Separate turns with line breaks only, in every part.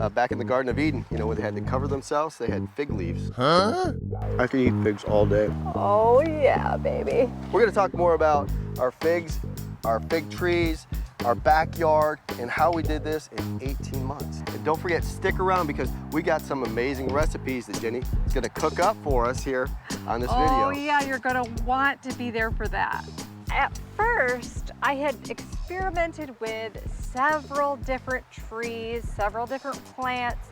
back in the Garden of Eden, you know, when they had to cover themselves, they had fig leaves.
I could eat figs all day.
Oh yeah, baby.
We're gonna talk more about our figs, our fig trees, our backyard, and how we did this in 18 months. And don't forget, stick around because we got some amazing recipes that Jenny is gonna cook up for us here on this video.
Oh yeah, you're gonna want to be there for that. At first, I had experimented with several different trees, several different plants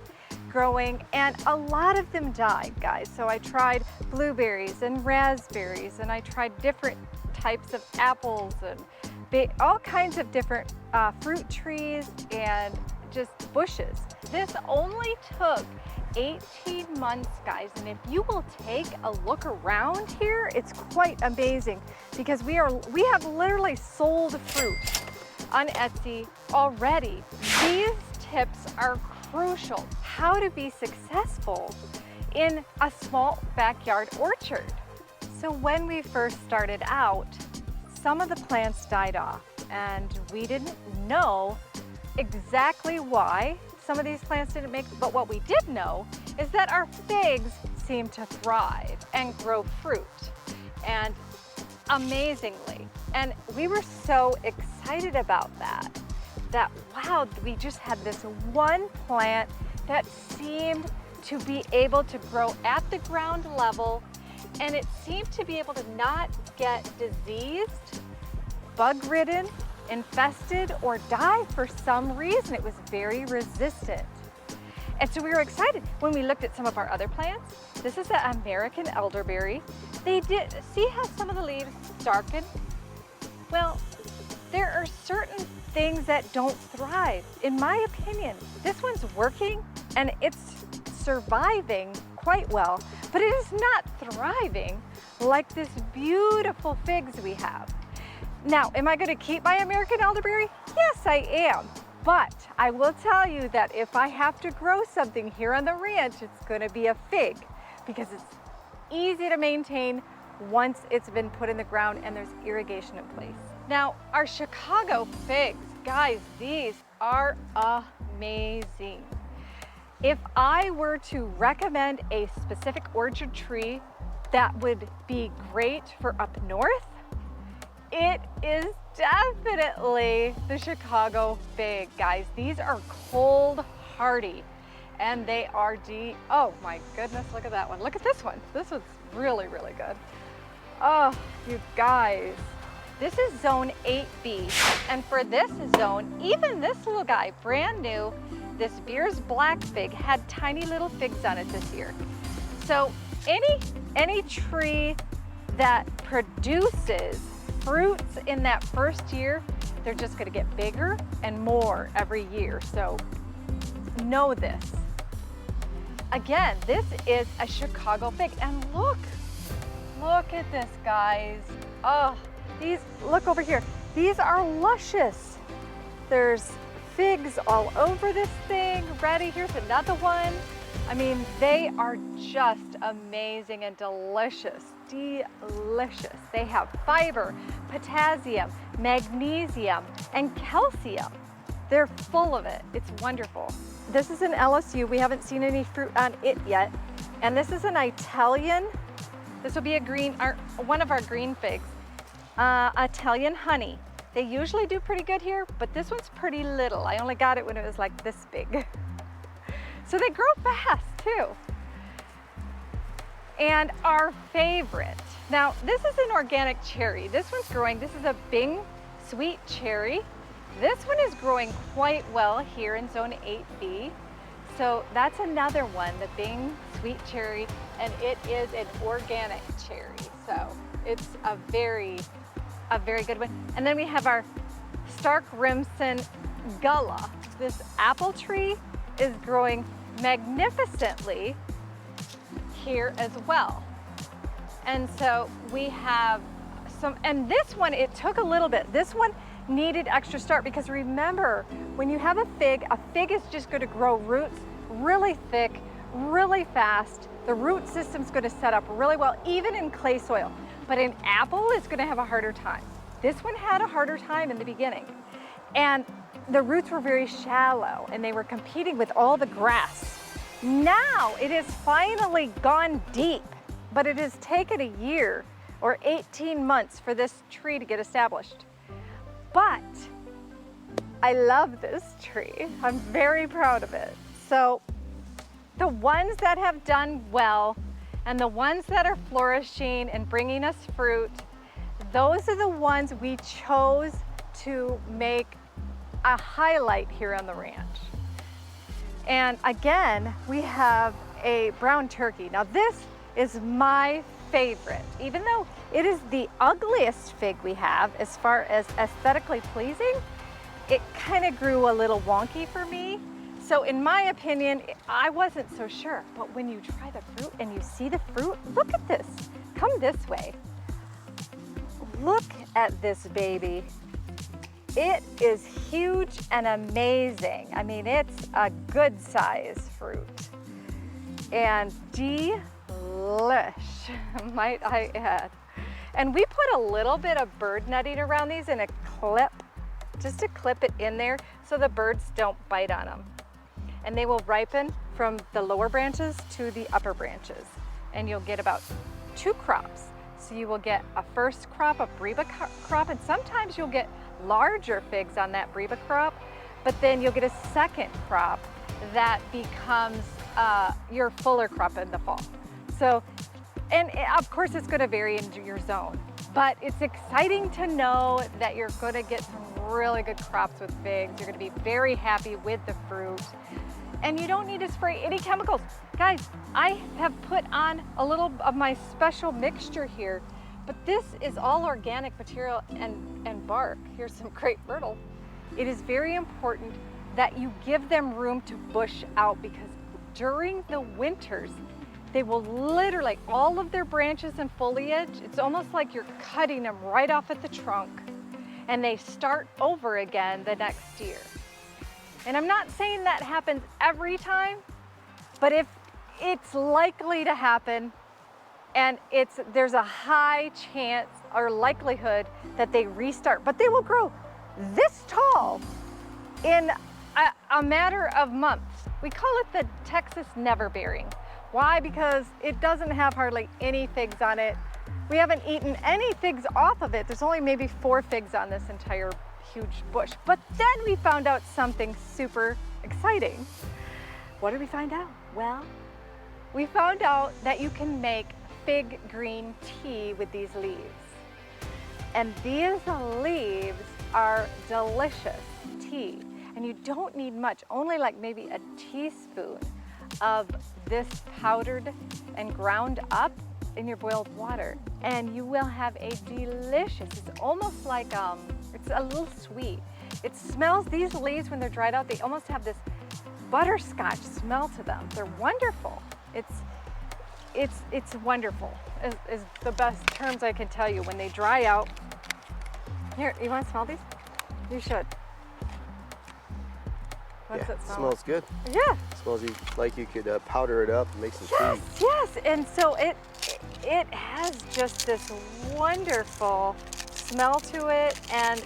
growing, and a lot of them died, guys. So I tried blueberries and raspberries, and I tried different types of apples and all kinds of different fruit trees and just bushes. This only took 18 months, guys, and if you will take a look around here, it's quite amazing because we have literally sold fruit on Etsy already. These tips are crucial. How to be successful in a small backyard orchard. So when we first started out, some of the plants died off and we didn't know exactly why some of these plants didn't make, but what we did know is that our figs seem to thrive and grow fruit, and amazingly. And we were so excited about that wow, we just had this one plant that seemed to be able to grow at the ground level, and it seemed to be able to not get diseased, bug-ridden, infested, or die for some reason. It was very resistant. And so we were excited when we looked at some of our other plants. This is the American elderberry. They did, see how some of the leaves darken? Well, there are certain things that don't thrive. In my opinion, this one's working and it's surviving quite well, but it is not thriving like this beautiful figs we have. Now, am I going to keep my American elderberry? Yes, I am. But I will tell you that if I have to grow something here on the ranch, it's going to be a fig because it's easy to maintain once it's been put in the ground and there's irrigation in place. Now, our Chicago figs, guys, these are amazing. If I were to recommend a specific orchard tree that would be great for up north, it is definitely the Chicago fig, guys. These are cold hardy and they are oh my goodness, look at that one. Look at this one. This one's really, really good. Oh, you guys. This is zone 8B. And for this zone, even this little guy, brand new, this Beers Black Fig had tiny little figs on it this year. So any tree that produces fruits in that first year, they're just gonna get bigger and more every year. So know this. Again, this is a Chicago fig. And look at this, guys. Oh, look over here. These are luscious. There's figs all over this thing. Ready, here's another one. I mean, they are just amazing and delicious. Delicious. They have fiber, potassium, magnesium, and calcium. They're full of it. It's wonderful. This is an LSU. We haven't seen any fruit on it yet. And this is an Italian. This will be one of our green figs. Italian honey. They usually do pretty good here, but this one's pretty little. I only got it when it was like this big. So they grow fast too. And our favorite. Now, this is an organic cherry. This one's growing. This is a Bing sweet cherry. This one is growing quite well here in zone 8B. So that's another one, the Bing sweet cherry, and it is an organic cherry. So it's a very good one. And then we have our Stark Rimson Gullah. This apple tree is growing magnificently here as well. And so we have some, and this one, it took a little bit. This one needed extra start because remember, when you have a fig is just going to grow roots really thick, really fast. The root system's going to set up really well, even in clay soil. But an apple is going to have a harder time. This one had a harder time in the beginning. And the roots were very shallow and they were competing with all the grass. Now it has finally gone deep, but it has taken a year or 18 months for this tree to get established. But I love this tree. I'm very proud of it. So the ones that have done well and the ones that are flourishing and bringing us fruit, those are the ones we chose to make a highlight here on the ranch. And again, we have a brown turkey. Now this is my favorite. Even though it is the ugliest fig we have as far as aesthetically pleasing, it kind of grew a little wonky for me. So in my opinion, I wasn't so sure. But when you try the fruit and you see the fruit, look at this. Come this way. Look at this baby. It is huge and amazing. I mean, it's a good size fruit. And delish, might I add. And we put a little bit of bird netting around these in a clip, just to clip it in there so the birds don't bite on them. And they will ripen from the lower branches to the upper branches. And you'll get about 2 crops. So you will get a first crop, a breba crop, and sometimes you'll get larger figs on that breba crop, but then you'll get a second crop that becomes your fuller crop in the fall. So, and of course it's gonna vary in your zone, but it's exciting to know that you're gonna get some really good crops with figs. You're gonna be very happy with the fruit. And you don't need to spray any chemicals. Guys, I have put on a little of my special mixture here, but this is all organic material and bark. Here's some crepe myrtle. It is very important that you give them room to bush out, because during the winters, they will literally, all of their branches and foliage, it's almost like you're cutting them right off at the trunk, and they start over again the next year. And I'm not saying that happens every time, but if it's likely to happen, and there's a high chance or likelihood that they restart, but they will grow this tall in a matter of months. We call it the Texas never bearing. Why? Because it doesn't have hardly any figs on it. We haven't eaten any figs off of it. There's only maybe 4 figs on this entire huge bush. But then we found out something super exciting. What did we find out? Well, we found out that you can make fig green tea with these leaves. And these leaves are delicious tea. And you don't need much, only like maybe a teaspoon of this powdered and ground up in your boiled water. And you will have a delicious, it's almost like, it's a little sweet. It smells, these leaves when they're dried out, they almost have this butterscotch smell to them. They're wonderful. It's wonderful, is the best terms I can tell you. When they dry out, here, you want to smell these? You should. What's it smell?
Smells good.
Yeah.
Smells like you could powder it up and make some tea.
Yes, and so it has just this wonderful smell to it, and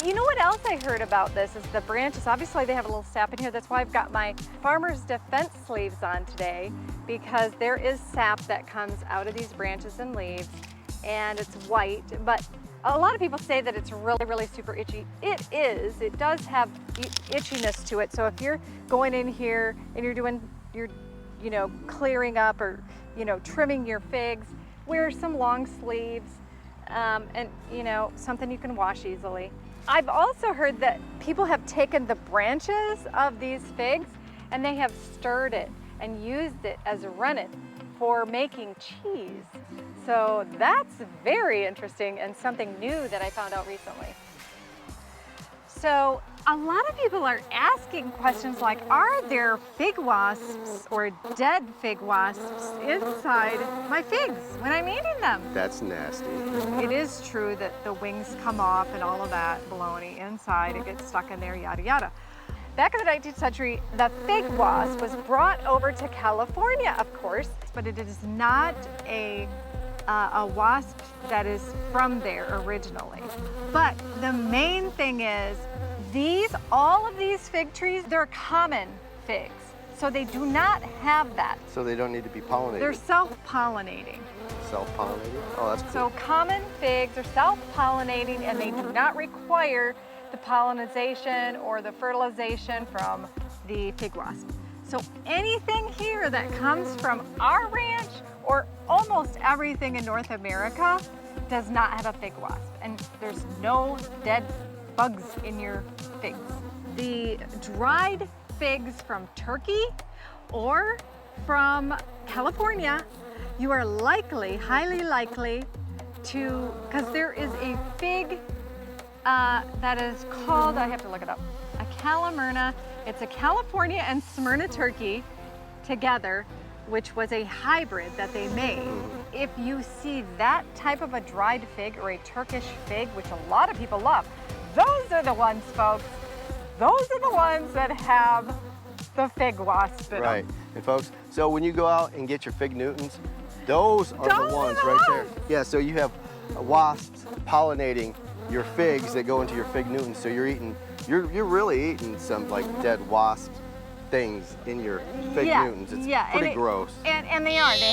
you know what else I heard about this is the branches. Obviously they have a little sap in here. That's why I've got my Farmer's Defense sleeves on today, because there is sap that comes out of these branches and leaves, and it's white, but a lot of people say that it's really, really super itchy. It is. It does have itchiness to it. So if you're going in here and you're clearing up or, trimming your figs, wear some long sleeves and, something you can wash easily. I've also heard that people have taken the branches of these figs and they have stirred it and used it as a rennet for making cheese. So that's very interesting and something new that I found out recently. So a lot of people are asking questions like, are there fig wasps or dead fig wasps inside my figs when I'm eating them?
That's nasty.
It is true that the wings come off and all of that baloney inside, it gets stuck in there, yada yada. Back in the 19th century, the fig wasp was brought over to California, of course, but it is not a wasp that is from there originally. But the main thing is all of these fig trees, they're common figs. So they do not have that.
So they don't need to be pollinated.
They're self-pollinating.
Self-pollinated? Oh, that's cool.
So common figs are self-pollinating and they do not require the pollination or the fertilization from the fig wasp. So anything here that comes from our ranch or almost everything in North America does not have a fig wasp. And there's no dead bugs in your figs. The dried figs from Turkey or from California, you are likely, highly likely to, because there is a fig that is called, I have to look it up, a Calamurna. It's a California and Smyrna turkey together, which was a hybrid that they made. If you see that type of a dried fig or a Turkish fig, which a lot of people love, those are the ones, folks. Those are the ones that have the fig wasp in
Right.
them.
And folks, so when you go out and get your fig Newtons, those are
Those
the
are
ones
the
right there.
ones.
Yeah, so you have wasps pollinating your figs that go into your fig Newtons. So you're really eating some like dead wasp things in your fig Newtons. It's pretty gross.
And they are. They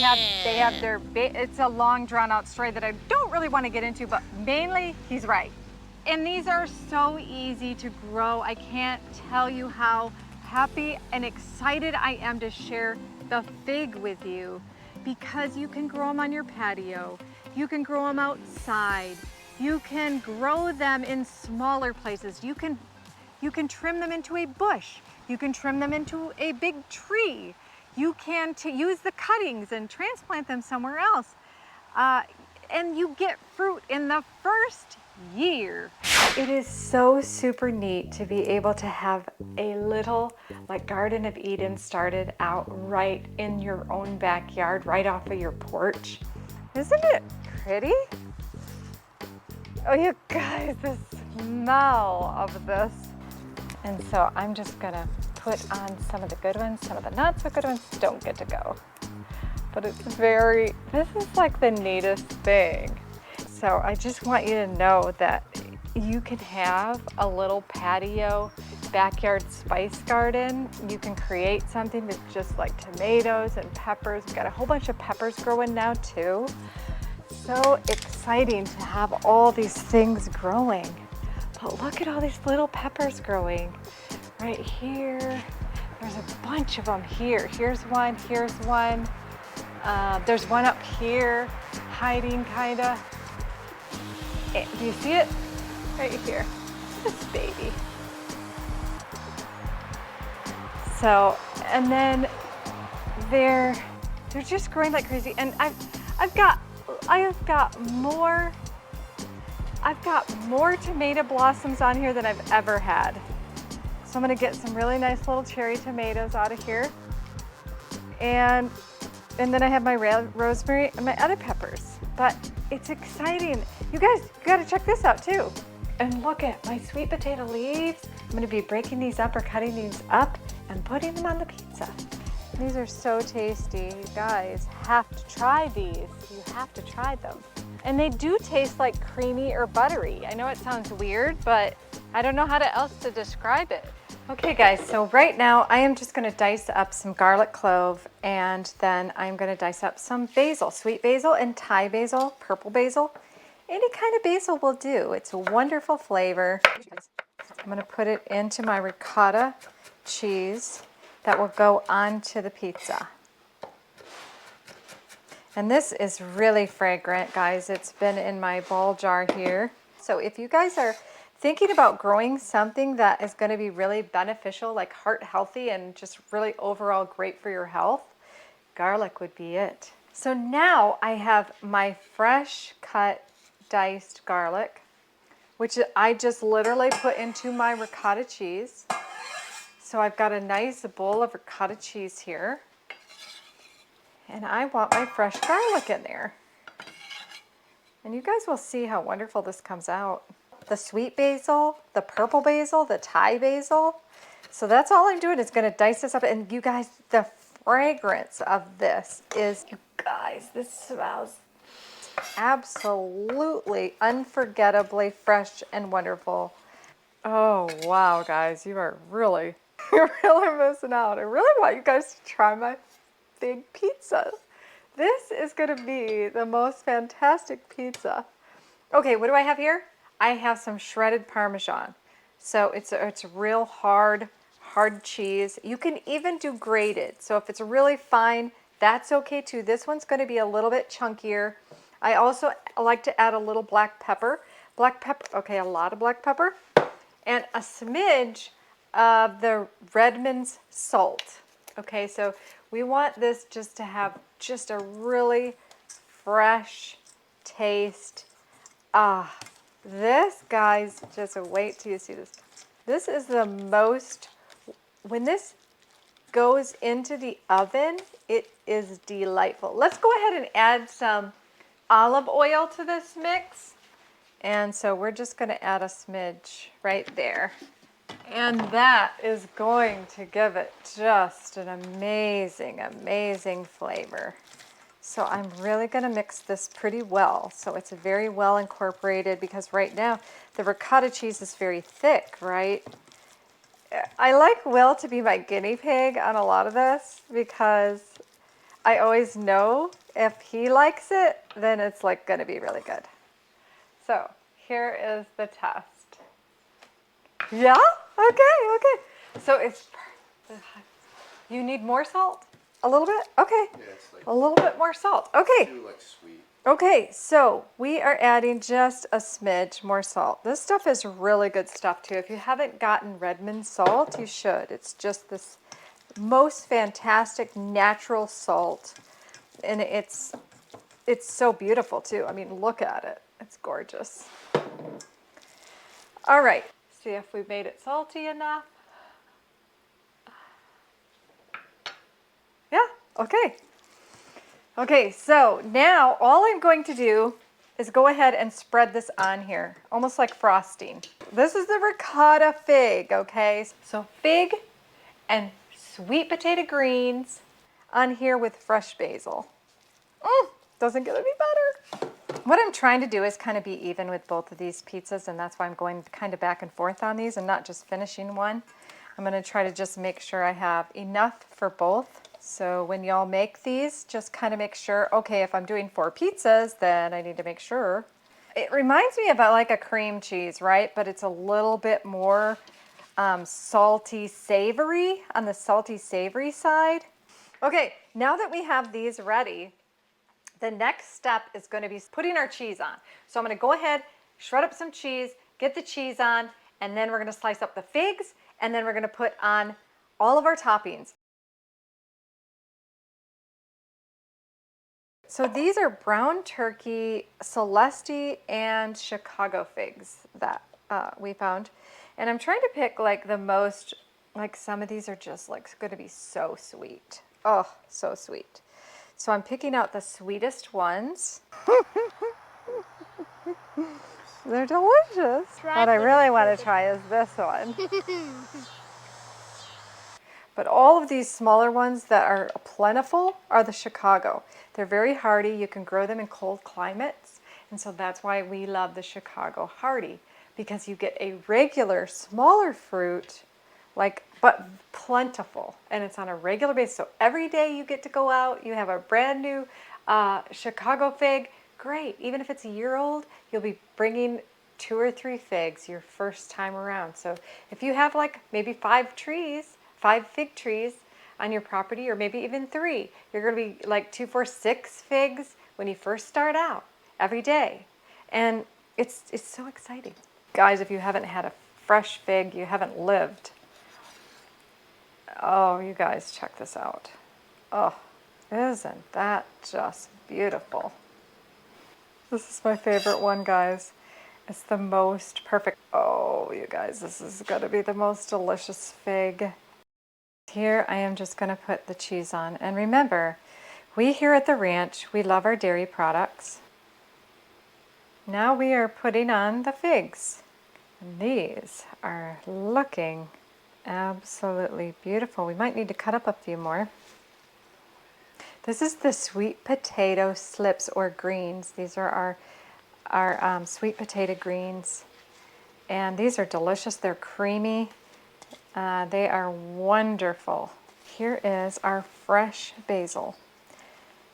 have their. It's a long, drawn out story that I don't really want to get into, but mainly he's right. And these are so easy to grow. I can't tell you how happy and excited I am to share the fig with you, because you can grow them on your patio. You can grow them outside. You can grow them in smaller places. You can trim them into a bush. You can trim them into a big tree. You can use the cuttings and transplant them somewhere else. And you get fruit in the first year. It is so super neat to be able to have a little like Garden of Eden started out right in your own backyard, right off of your porch. Isn't it pretty? Oh, you guys, the smell of this. And so I'm just gonna put on some of the good ones, some of the not so good ones don't get to go. But it's this is like the neatest thing. So I just want you to know that you can have a little patio backyard spice garden. You can create something with just like tomatoes and peppers. We've got a whole bunch of peppers growing now too. So exciting to have all these things growing. But look at all these little peppers growing right here. There's a bunch of them here. Here's one, here's one. There's one up here hiding kinda. Do you see it? Right here, this baby. So, and then they're just growing like crazy. And I've got more tomato blossoms on here than I've ever had. So I'm gonna get some really nice little cherry tomatoes out of here. And then I have my rosemary and my other peppers. But it's exciting. You guys gotta check this out too. And look at my sweet potato leaves. I'm gonna be breaking these up or cutting these up and putting them on the pizza. These are so tasty. You guys have to try these. You have to try them. And they do taste like creamy or buttery. I know it sounds weird, but I don't know how else to describe it. Okay guys, so right now I am just gonna dice up some garlic clove, and then I'm gonna dice up some basil, sweet basil and Thai basil, purple basil. Any kind of basil will do. It's a wonderful flavor. I'm gonna put it into my ricotta cheese that will go onto the pizza. And this is really fragrant, guys. It's been in my ball jar here. So if you guys are thinking about growing something that is going to be really beneficial, like heart healthy and just really overall great for your health, garlic would be it. So now I have my fresh cut diced garlic, which I just literally put into my ricotta cheese. So I've got a nice bowl of ricotta cheese here. And I want my fresh garlic in there. And you guys will see how wonderful this comes out. The sweet basil, the purple basil, the Thai basil. So that's all I'm doing is gonna dice this up. And you guys, the fragrance of this is, you guys, this smells absolutely unforgettably fresh and wonderful. Oh, wow, guys, you are really, you're really missing out. I really want you guys to try my big pizza. This is gonna be the most fantastic pizza. Okay, what do I have here? I have some shredded Parmesan. So it's real hard cheese. You can even do grated. So if it's really fine, that's okay too. This one's gonna be a little bit chunkier. I also like to add a little black pepper. Black pepper, okay, a lot of black pepper. And a smidge of the Redmond's salt. Okay, so we want this just to have just a really fresh taste. Ah, this, guys, just wait till you see this. This is the most, when this goes into the oven, it is delightful. Let's go ahead and add some olive oil to this mix. And so we're just going to add a smidge right there. And that is going to give it just an amazing, amazing flavor. So I'm really going to mix this pretty well. So it's very well incorporated because right now the ricotta cheese is very thick, right? I like Will to be my guinea pig on a lot of this because I always know if he likes it, then it's like going to be really good. So here is the test. Yeah? Okay. So it's, you need more salt? A little bit? Okay.
Yeah, it's like
A little bit more salt. Okay.
too like sweet.
Okay, so we are adding just a smidge more salt. This stuff is really good stuff too. If you haven't gotten Redmond salt, you should. It's just this most fantastic natural salt. And it's so beautiful too. I mean, look at it. It's gorgeous. All right, see if we've made it salty enough. Yeah, okay. Okay, so now all I'm going to do is go ahead and spread this on here, almost like frosting. This is the ricotta fig, okay? So fig and sweet potato greens on here with fresh basil. Doesn't get any better. What I'm trying to do is kind of be even with both of these pizzas, and that's why I'm going kind of back and forth on these and not just finishing one. I'm going to try to just make sure I have enough for both. So when y'all make these, just kind of make sure, okay, if I'm doing 4 pizzas, then I need to make sure. It reminds me about like a cream cheese, right? But it's a little bit more salty, savory, on the salty, savory side. Okay, now that we have these ready, the next step is going to be putting our cheese on. So I'm going to go ahead, shred up some cheese, get the cheese on, and then we're going to slice up the figs, and then we're going to put on all of our toppings. So these are brown turkey, Celeste, and Chicago figs that we found. And I'm trying to pick like the most, like some of these are just like going to be so sweet. Oh, so sweet. So I'm picking out the sweetest ones. They're delicious. What I really want to try is this one. But all of these smaller ones that are plentiful are the Chicago. They're very hardy. You can grow them in cold climates. And so that's why we love the Chicago hardy, because you get a regular, smaller fruit, but plentiful. And it's on a regular basis. So every day you get to go out, you have a brand new Chicago fig. Great. Even if it's a year old, you'll be bringing 2 or 3 figs your first time around. So if you have like maybe 5 fig trees on your property, or maybe even 3, you're going to be like 2, 4, 6 figs when you first start out every day. And it's so exciting. Guys, if you haven't had a fresh fig, you haven't lived. Oh, you guys, check this out. Oh, isn't that just beautiful? This is my favorite one, guys. It's the most perfect. Oh, you guys, this is going to be the most delicious fig. Here I am just going to put the cheese on. And remember, we here at the ranch, we love our dairy products. Now we are putting on the figs. And these are looking absolutely beautiful. We might need to cut up a few more. This is the sweet potato slips or greens. These are our sweet potato greens. And these are delicious. They're creamy. They are wonderful. Here is our fresh basil.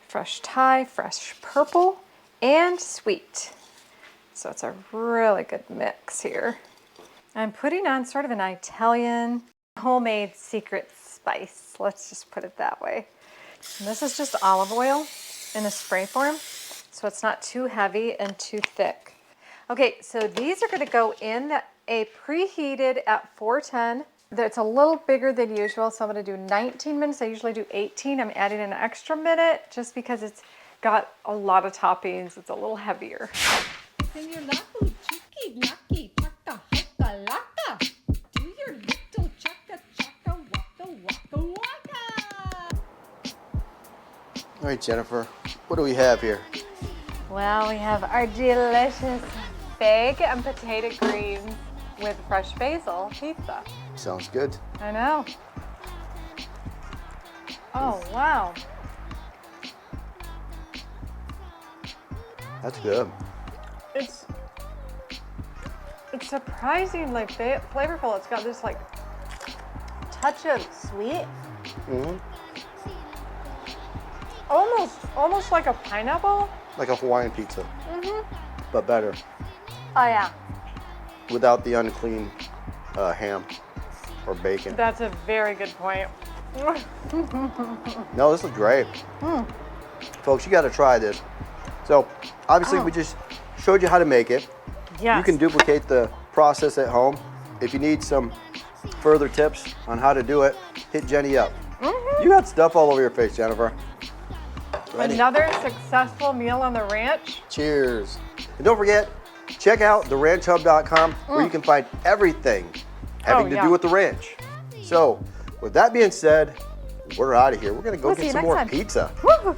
Fresh Thai, fresh purple, and sweet. So it's a really good mix here. I'm putting on sort of an Italian homemade secret spice. Let's just put it that way. And this is just olive oil in a spray form, so it's not too heavy and too thick. Okay, so these are gonna go in a preheated at 410. It's a little bigger than usual, so I'm gonna do 19 minutes. I usually do 18. I'm adding an extra minute just because it's got a lot of toppings. It's a little heavier.
All right, Jennifer, what do we have here?
Well, we have our delicious fig and potato greens with fresh basil pizza.
Sounds good.
I know. Oh, wow.
That's good.
It's surprisingly flavorful. It's got this like touch of sweet.
Mm-hmm.
Almost like a pineapple.
Like a Hawaiian pizza,
Mm-hmm.
but better.
Oh yeah.
Without the unclean ham or bacon.
That's a very good point.
No, this is great. Folks, you got to try this. So, obviously, we just showed you how to make it.
Yes.
You can duplicate the process at home. If you need some further tips on how to do it, hit Jenny up. You got stuff all over your face, Jennifer. Ready?
Another successful meal on the ranch.
Cheers. And don't forget, check out theranchhub.com where you can find everything having to do with the ranch. So, with that being said, we're out of here. We're going to go
We'll see
get
you
some
next
more
time.
pizza.
Woo!